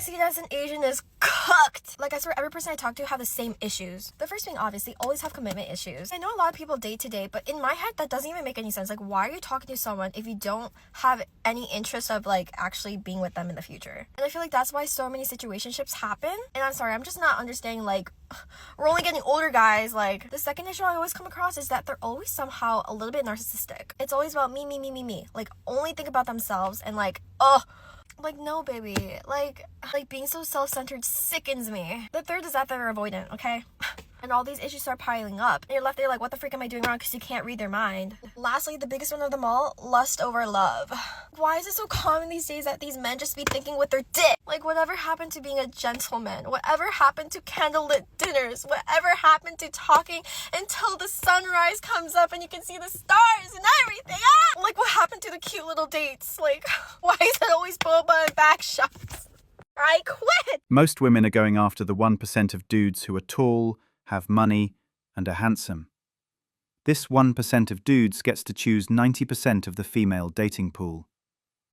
being seen as an Asian is cooked. Like, I swear every person I talk to have the same issues. The first being, obviously, always have commitment issues. I know a lot of people date to date, but in my head, that doesn't even make any sense. Like, why are you talking to someone if you don't have any interest of, like, actually being with them in the future? And I feel like that's why so many situationships happen. And I'm sorry, I'm just not understanding, like, we're only getting older, guys. Like, the second issue I always come across is that they're always somehow a little bit narcissistic. It's always about me. Like, only think about themselves and, like, like, no, baby. Like being so self-centered sickens me. The third is that they're avoidant, okay? And all these issues start piling up. And you're left there like, what the freak am I doing wrong? Because you can't read their mind. Lastly, the biggest one of them all, lust over love. Why is it so common these days that these men just be thinking with their dick? Like, whatever happened to being a gentleman? Whatever happened to candlelit dinners? Whatever happened to talking until the sunrise comes up and you can see the stars and everything? Ah! Like, what happened to the cute little dates? Like, why is it always boba and back shots? I quit! Most women are going after the 1% of dudes who are tall, have money, and are handsome. This 1% of dudes gets to choose 90% of the female dating pool.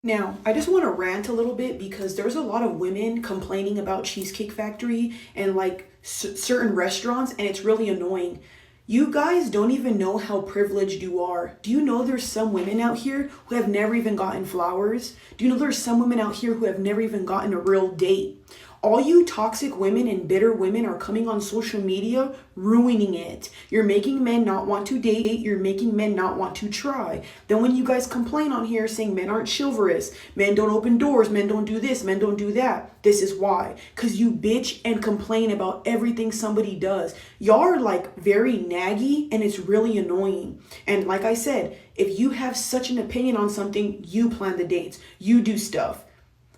Now, I just want to rant a little bit because there's a lot of women complaining about Cheesecake Factory and like certain restaurants, and it's really annoying. You guys don't even know how privileged you are. Do you know there's some women out here who have never even gotten flowers? Do you know there's some women out here who have never even gotten a real date? All you toxic women and bitter women are coming on social media, ruining it. You're making men not want to date. You're making men not want to try. Then when you guys complain on here saying men aren't chivalrous, men don't open doors, men don't do this, men don't do that, this is why. Because you bitch and complain about everything somebody does. Y'all are like very naggy and it's really annoying. And like I said, if you have such an opinion on something, you plan the dates. You do stuff.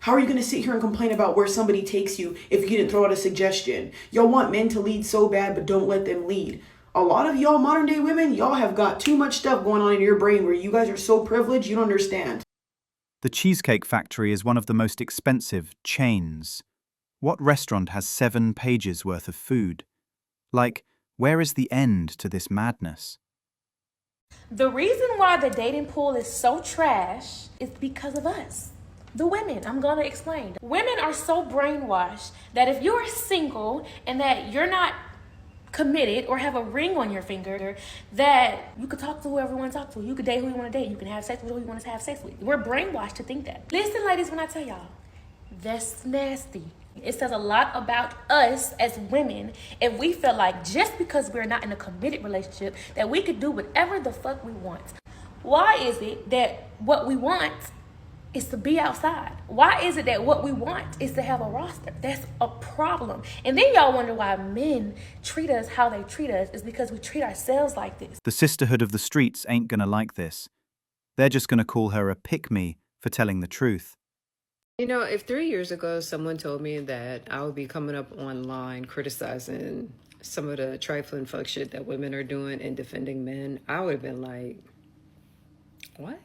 How are you going to sit here and complain about where somebody takes you if you didn't throw out a suggestion? Y'all want men to lead so bad, but don't let them lead. A lot of y'all modern day women, y'all have got too much stuff going on in your brain where you guys are so privileged you don't understand. The Cheesecake Factory is one of the most expensive chains. What restaurant has 7 pages worth of food? Like, where is the end to this madness? The reason why the dating pool is so trash is because of us. The women, I'm gonna explain. Women are so brainwashed that if you're single and that you're not committed or have a ring on your finger, that you could talk to whoever you want to talk to. You could date who you want to date. You can have sex with who you want to have sex with. We're brainwashed to think that. Listen, ladies, when I tell y'all, that's nasty. It says a lot about us as women if we feel like just because we're not in a committed relationship that we could do whatever the fuck we want. Why is it that what we want is to be outside? Why is it that what we want is to have a roster? That's a problem. And then y'all wonder why men treat us how they treat us is because we treat ourselves like this. The sisterhood of the streets ain't gonna like this. They're just gonna call her a pick-me for telling the truth. You know, if 3 years ago someone told me that I would be coming up online criticizing some of the trifling fuck shit that women are doing and defending men, I would have been like, what?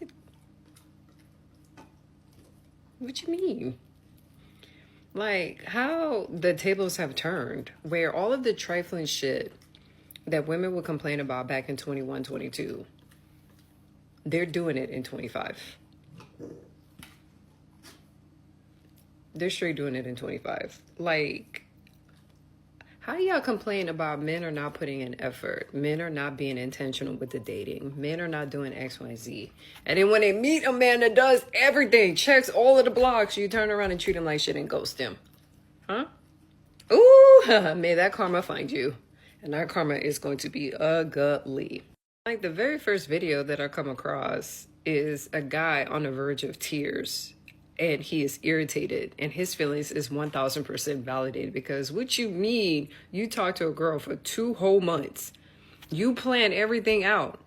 What you mean? Like, how the tables have turned, where all of the trifling shit that women would complain about back in 21, 22, they're doing it in 25. They're straight doing it in 25. Like, how do y'all complain about men are not putting in effort? Men are not being intentional with the dating. Men are not doing X, Y, Z. And then when they meet a man that does everything, checks all of the blocks, you turn around and treat him like shit and ghost him. Huh? Ooh, may that karma find you. And that karma is going to be ugly. Like, the very first video that I come across is a guy on the verge of tears. And he is irritated, and his feelings is 1000% validated, because what you mean, you talk to a girl for 2 whole months, you plan everything out,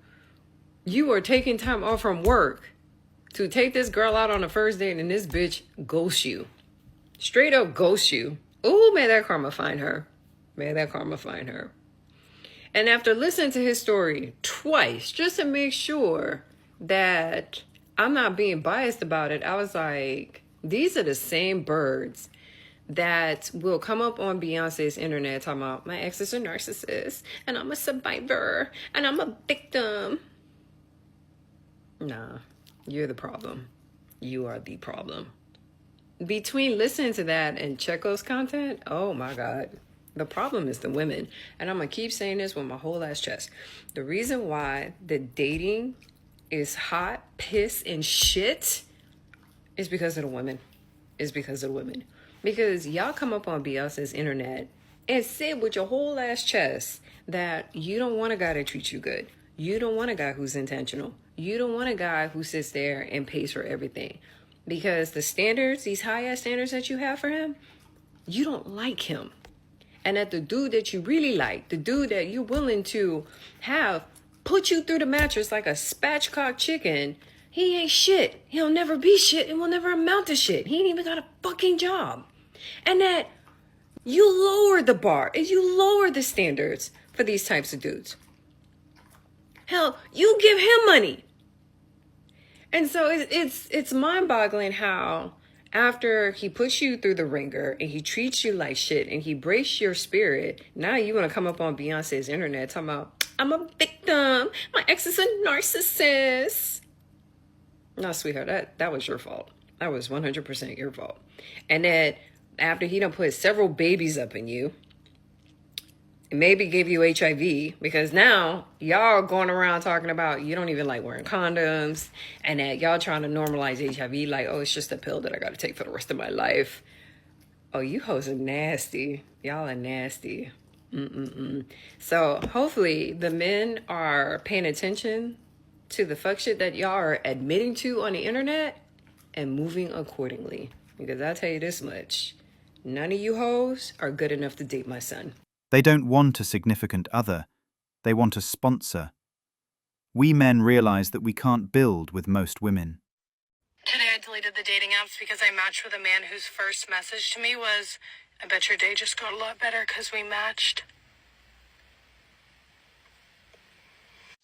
you are taking time off from work to take this girl out on the first date, and this bitch ghosts you, straight up ghosts you. Ooh, may that karma find her. May that karma find her. And after listening to his story twice, just to make sure that I'm not being biased about it, I was like, these are the same birds that will come up on Beyonce's internet talking about my ex is a narcissist and I'm a survivor and I'm a victim. Nah, you're the problem. You are the problem. between listening to that and Checo's content, oh my God. The problem is the women. And I'm going to keep saying this with my whole ass chest. The reason why the dating is hot, piss, and shit is because of the women. Is because of the women. Because y'all come up on Beyonce's internet and say with your whole ass chest that you don't want a guy that treats you good. You don't want a guy who's intentional. You don't want a guy who sits there and pays for everything. Because the standards, these high-ass standards that you have for him, you don't like him. And that the dude that you really like, the dude that you're willing to have put you through the mattress like a spatchcock chicken, he ain't shit. He'll never be shit and will never amount to shit. He ain't even got a fucking job. And that you lower the bar and you lower the standards for these types of dudes. Hell, you give him money. And so it's mind-boggling how after he puts you through the ringer and he treats you like shit and he breaks your spirit, now you want to come up on Beyonce's internet talking about, I'm a victim. My ex is a narcissist. No, sweetheart, that was your fault. That was 100% your fault. And then after he done put several babies up in you, maybe give you HIV, because now y'all going around talking about you don't even like wearing condoms and that y'all trying to normalize HIV like, oh, it's just a pill that I got to take for the rest of my life. Oh, you hoes are nasty. Y'all are nasty. So hopefully the men are paying attention to the fuck shit that y'all are admitting to on the internet and moving accordingly. Because I'll tell you this much, none of you hoes are good enough to date my son. They don't want a significant other. They want a sponsor. We men realize that we can't build with most women. Today I deleted the dating apps because I matched with a man whose first message to me was, I bet your day just got a lot better because we matched.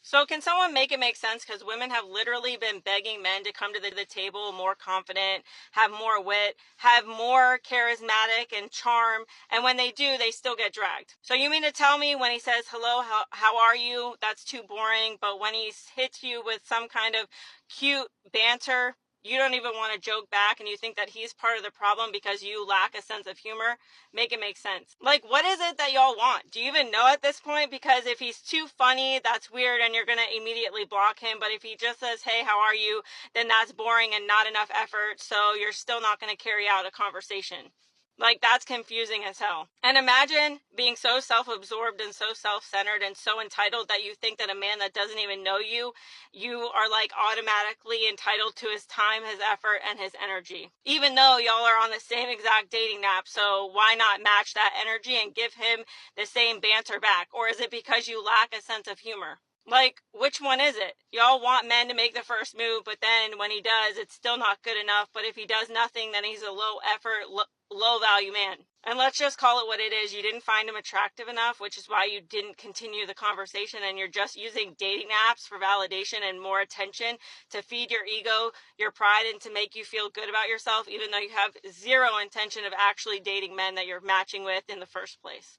So can someone make it make sense? Because women have literally been begging men to come to the table more confident, have more wit, have more charismatic and charm. And when they do, they still get dragged. So you mean to tell me when he says, hello, how are you? That's too boring. But when he hits you with some kind of cute banter, you don't even want to joke back and you think that he's part of the problem because you lack a sense of humor? Make it make sense. Like, what is it that y'all want? Do you even know at this point? Because if he's too funny, that's weird and you're going to immediately block him. But if he just says, hey, how are you? Then that's boring and not enough effort. So you're still not going to carry out a conversation. Like, that's confusing as hell. And imagine being so self-absorbed and so self-centered and so entitled that you think that a man that doesn't even know you, you are like automatically entitled to his time, his effort, and his energy. Even though y'all are on the same exact dating app, so why not match that energy and give him the same banter back? Or is it because you lack a sense of humor? Like, which one is it? Y'all want men to make the first move, but then when he does, it's still not good enough. But if he does nothing, then he's a low effort, low value man. And let's just call it what it is. You didn't find him attractive enough, which is why you didn't continue the conversation, and you're just using dating apps for validation and more attention to feed your ego, your pride, and to make you feel good about yourself, even though you have zero intention of actually dating men that you're matching with in the first place.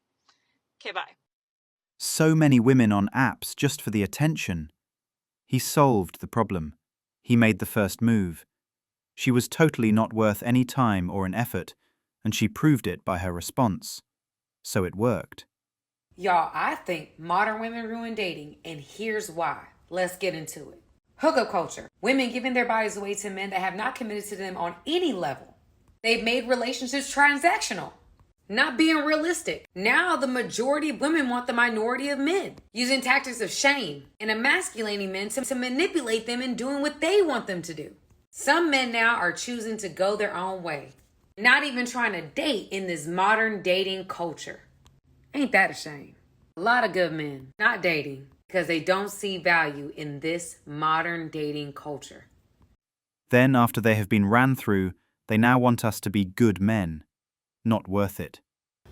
Okay, bye. So many women on apps just for the attention. He solved the problem. He made the first move. She was totally not worth any time or an effort, and she proved it by her response. So it worked. Y'all, I think modern women ruin dating, and here's why. Let's get into it. Hookup culture. Women giving their bodies away to men that have not committed to them on any level. They've made relationships transactional. Not being realistic. Now the majority of women want the minority of men, using tactics of shame and emasculating men to manipulate them in doing what they want them to do. Some men now are choosing to go their own way, not even trying to date in this modern dating culture. Ain't that a shame? A lot of good men not dating because they don't see value in this modern dating culture. Then, after they have been ran through, they now want us to be good men. Not worth it.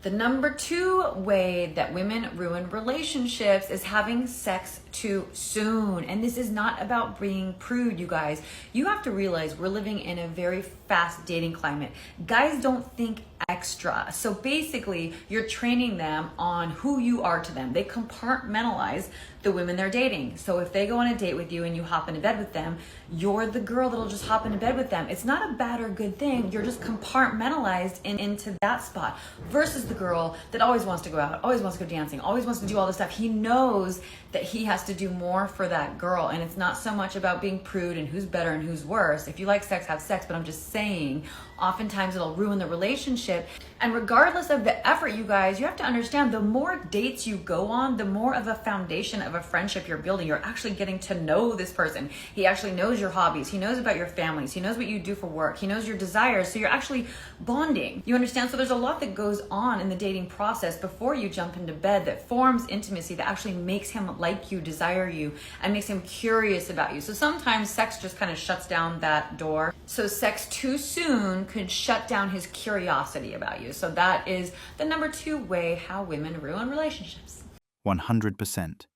The number 2 way that women ruin relationships is having sex too soon. And this is not about being prude, you guys. You have to realize we're living in a very fast dating climate. Guys don't think extra. So basically, you're training them on who you are to them. They compartmentalize the women they're dating. So if they go on a date with you and you hop into bed with them, you're the girl that'll just hop into bed with them. It's not a bad or good thing. You're just compartmentalized into that spot versus the girl that always wants to go out, always wants to go dancing, always wants to do all this stuff. He knows that he has to do more for that girl. And it's not so much about being prude and who's better and who's worse. If you like sex, have sex. But I'm just saying, oftentimes it'll ruin the relationship. And regardless of the effort, you guys, you have to understand, the more dates you go on, the more of a foundation of a friendship you're building. You're actually getting to know this person. He actually knows your hobbies. He knows about your families. He knows what you do for work. He knows your desires. So you're actually bonding. You understand? So there's a lot that goes on in the dating process before you jump into bed that forms intimacy, that actually makes him like you, desire you, and makes him curious about you. So sometimes sex just kind of shuts down that door. So sex too soon could shut down his curiosity about you. So that is the number 2 way how women ruin relationships. 100%.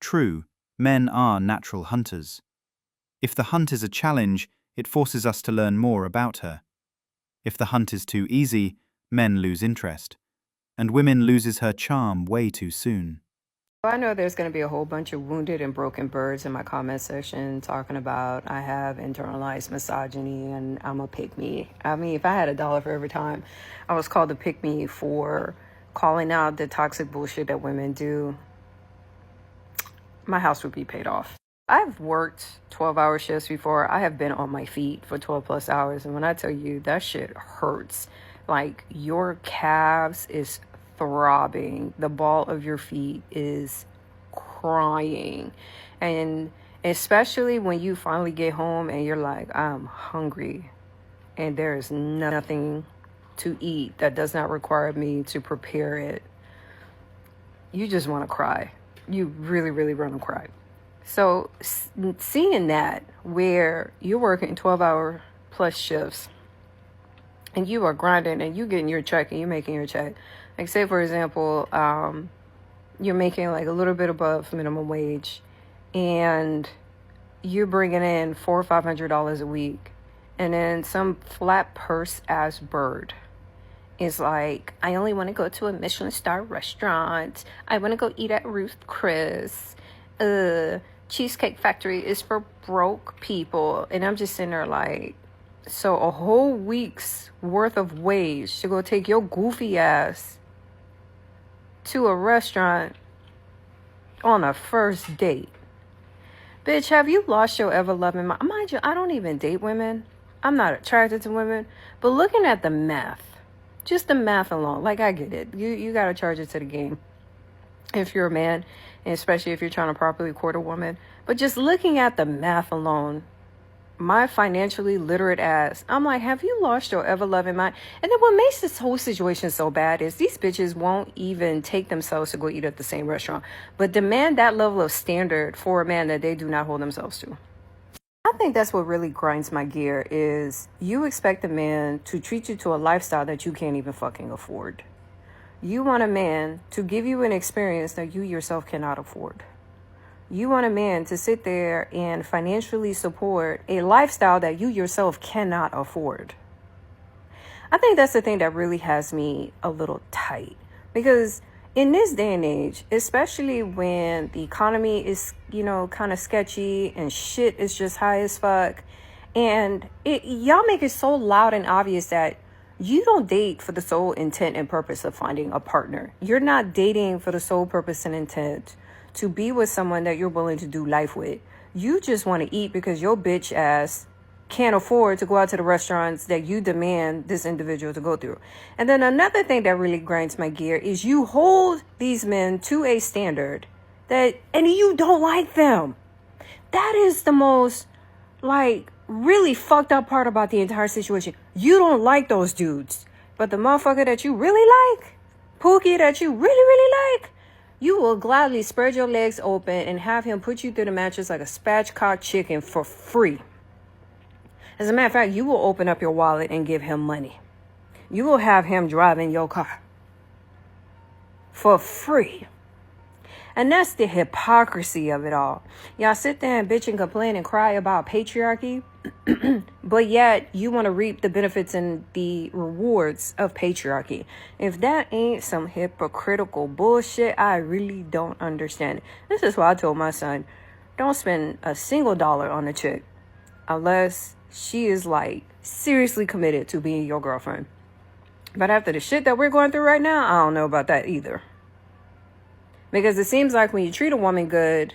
True, men are natural hunters. If the hunt is a challenge, it forces us to learn more about her. If the hunt is too easy, men lose interest, and women loses her charm way too soon. I know there's going to be a whole bunch of wounded and broken birds in my comment section talking about I have internalized misogyny and I'm a pick-me. I mean, if I had $1 for every time I was called a pick-me for calling out the toxic bullshit that women do, my house would be paid off. I've worked 12-hour shifts before. I have been on my feet for 12 plus hours. And when I tell you that shit hurts, like your calves is throbbing, the ball of your feet is crying. And especially when you finally get home and you're like, I'm hungry and there is nothing to eat that does not require me to prepare it, you just want to cry. You really, really want to cry. So seeing that, where you're working 12-hour plus shifts and you are grinding and you getting your check and you're making your check. Like say, for example, you're making like a little bit above minimum wage and you're bringing in $400 or $500 a week. And then some flat purse ass bird is like, I only want to go to a Michelin star restaurant. I want to go eat at Ruth Chris. Cheesecake Factory is for broke people. And I'm just sitting there like, so a whole week's worth of wage to go take your goofy ass to a restaurant on a first date. Bitch, have you lost your ever-loving mind? Mind you, I don't even date women. I'm not attracted to women. But looking at the math, just the math alone, like I get it. You got to charge it to the game if you're a man, and especially if you're trying to properly court a woman. But just looking at the math alone, my financially literate ass, I'm like, have you lost your ever-loving mind? And then what makes this whole situation so bad is these bitches won't even take themselves to go eat at the same restaurant, but demand that level of standard for a man that they do not hold themselves to. I think that's what really grinds my gear is you expect a man to treat you to a lifestyle that you can't even fucking afford. You want a man to give you an experience that you yourself cannot afford. You want a man to sit there and financially support a lifestyle that you yourself cannot afford. I think that's the thing that really has me a little tight. Because in this day and age, especially when the economy is, kind of sketchy and shit is just high as fuck, and y'all make it so loud and obvious that you don't date for the sole intent and purpose of finding a partner. You're not dating for the sole purpose and intent to be with someone that you're willing to do life with. You just want to eat because your bitch ass can't afford to go out to the restaurants that you demand this individual to go through. And then another thing that really grinds my gear is you hold these men to a standard and you don't like them. That is the most really fucked up part about the entire situation. You don't like those dudes, but the motherfucker that you really like, Pookie that you really, really like, you will gladly spread your legs open and have him put you through the mattress like a spatchcock chicken for free. As a matter of fact, you will open up your wallet and give him money. You will have him driving your car for free. And that's the hypocrisy of it all. Y'all sit there and bitch and complain and cry about patriarchy, but yet you want to reap the benefits and the rewards of patriarchy. If that ain't some hypocritical bullshit, I really don't understand it. This is why I told my son, don't spend a single dollar on a chick unless she is like seriously committed to being your girlfriend. But after the shit that we're going through right now, I don't know about that either. Because it seems like when you treat a woman good,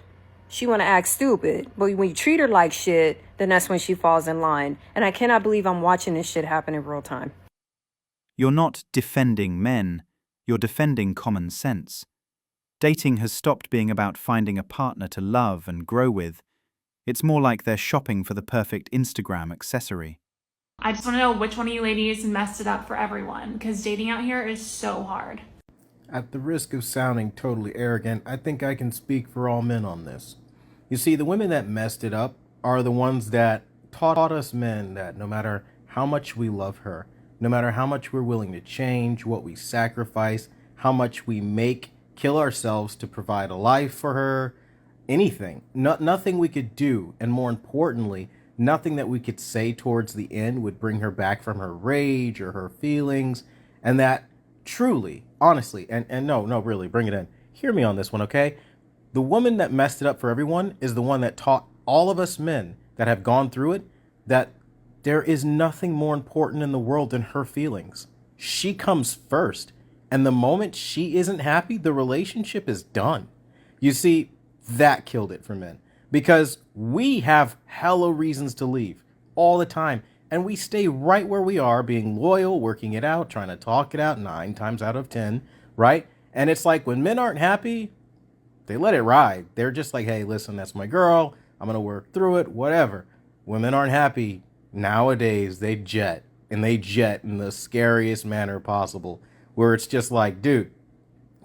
she want to act stupid. But when you treat her like shit, then that's when she falls in line. And I cannot believe I'm watching this shit happen in real time. You're not defending men, you're defending common sense. Dating has stopped being about finding a partner to love and grow with. It's more like they're shopping for the perfect Instagram accessory. I just want to know which one of you ladies messed it up for everyone, because dating out here is so hard. At the risk of sounding totally arrogant, I think I can speak for all men on this. You see, the women that messed it up are the ones that taught us men that no matter how much we love her, no matter how much we're willing to change, what we sacrifice, how much we make, kill ourselves to provide a life for her, anything, nothing we could do, and more importantly, nothing that we could say towards the end would bring her back from her rage or her feelings, and that truly, honestly, and no, really, bring it in. Hear me on this one, okay? The woman that messed it up for everyone is the one that taught all of us men that have gone through it that there is nothing more important in the world than her feelings. She comes first, and the moment she isn't happy, the relationship is done. You see, that killed it for men. Because we have hella reasons to leave all the time. And we stay right where we are, being loyal, working it out, trying to talk it out 9 times out of 10, right? And it's like when men aren't happy, they let it ride. They're just like, hey, listen, that's my girl. I'm going to work through it, whatever. When men aren't happy, nowadays they jet. And they jet in the scariest manner possible. Where it's just like, dude,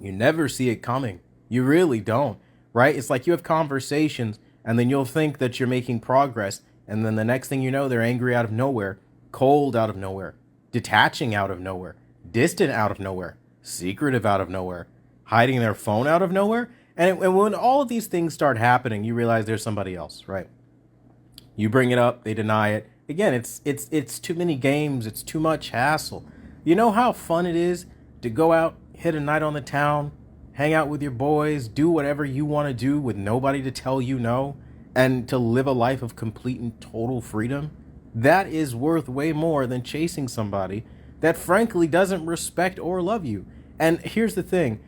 you never see it coming. You really don't, right? It's like you have conversations and then you'll think that you're making progress. And then the next thing you know, they're angry out of nowhere, cold out of nowhere, detaching out of nowhere, distant out of nowhere, secretive out of nowhere, hiding their phone out of nowhere. And when all of these things start happening, you realize there's somebody else, right? You bring it up, they deny it. Again, it's too many games. It's too much hassle. You know how fun it is to go out, hit a night on the town, hang out with your boys, do whatever you want to do with nobody to tell you no, and to live a life of complete and total freedom? That is worth way more than chasing somebody that frankly doesn't respect or love you. And here's the thing.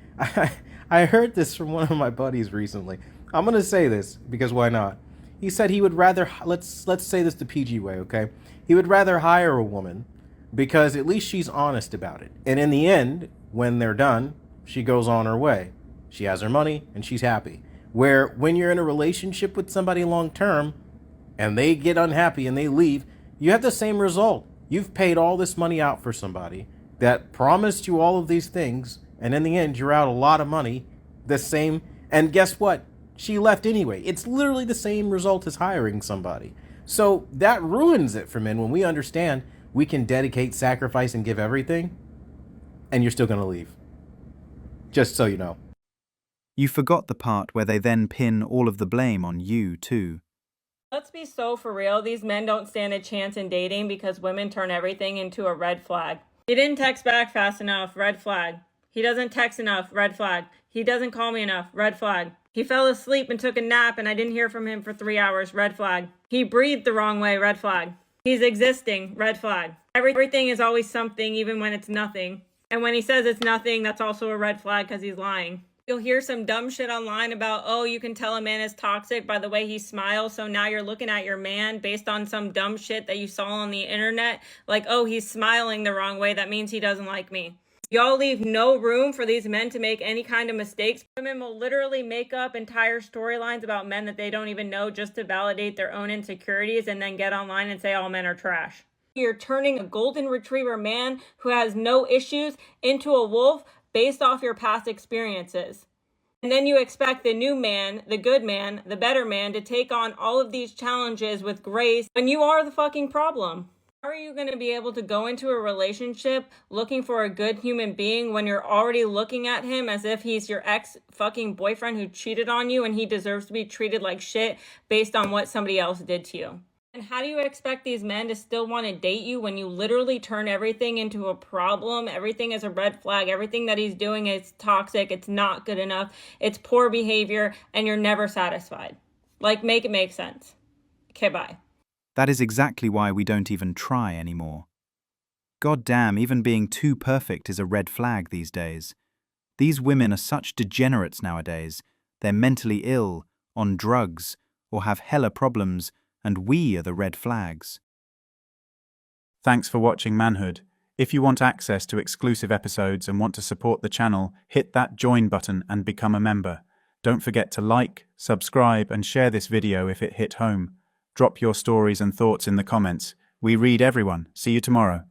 I heard this from one of my buddies recently. I'm going to say this because why not? He said he would rather, let's say this the PG way, okay? He would rather hire a woman because at least she's honest about it. And in the end, when they're done, she goes on her way. She has her money and she's happy. Where when you're in a relationship with somebody long term and they get unhappy and they leave, you have the same result. You've paid all this money out for somebody that promised you all of these things, and in the end you're out a lot of money, the same, and guess what? She left anyway. It's literally the same result as hiring somebody. So that ruins it for men when we understand we can dedicate, sacrifice, and give everything, and you're still going to leave. Just so you know. You forgot the part where they then pin all of the blame on you, too. Let's be so for real. These men don't stand a chance in dating because women turn everything into a red flag. He didn't text back fast enough, red flag. He doesn't text enough, red flag. He doesn't call me enough, red flag. He fell asleep and took a nap and I didn't hear from him for 3 hours, red flag. He breathed the wrong way, red flag. He's existing, red flag. Everything is always something, even when it's nothing. And when he says it's nothing, that's also a red flag because he's lying. You'll hear some dumb shit online about, oh, you can tell a man is toxic by the way he smiles. So now you're looking at your man based on some dumb shit that you saw on the internet. Like, oh, he's smiling the wrong way. That means he doesn't like me. Y'all leave no room for these men to make any kind of mistakes. Women will literally make up entire storylines about men that they don't even know just to validate their own insecurities and then get online and say all men are trash. You're turning a golden retriever man who has no issues into a wolf based off your past experiences. And then you expect the new man, the good man, the better man to take on all of these challenges with grace when you are the fucking problem. How are you going to be able to go into a relationship looking for a good human being when you're already looking at him as if he's your ex fucking boyfriend who cheated on you and he deserves to be treated like shit based on what somebody else did to you? And how do you expect these men to still want to date you when you literally turn everything into a problem? Everything is a red flag. Everything that he's doing is toxic. It's not good enough. It's poor behavior and you're never satisfied. Like, make it make sense. Okay, bye. That is exactly why we don't even try anymore. God damn, even being too perfect is a red flag these days. These women are such degenerates nowadays. They're mentally ill, on drugs, or have hella problems, and we are the red flags. Thanks for watching Manhood. If you want access to exclusive episodes and want to support the channel, hit that join button and become a member. Don't forget to like, subscribe, and share this video if it hit home. Drop your stories and thoughts in the comments. We read everyone. See you tomorrow.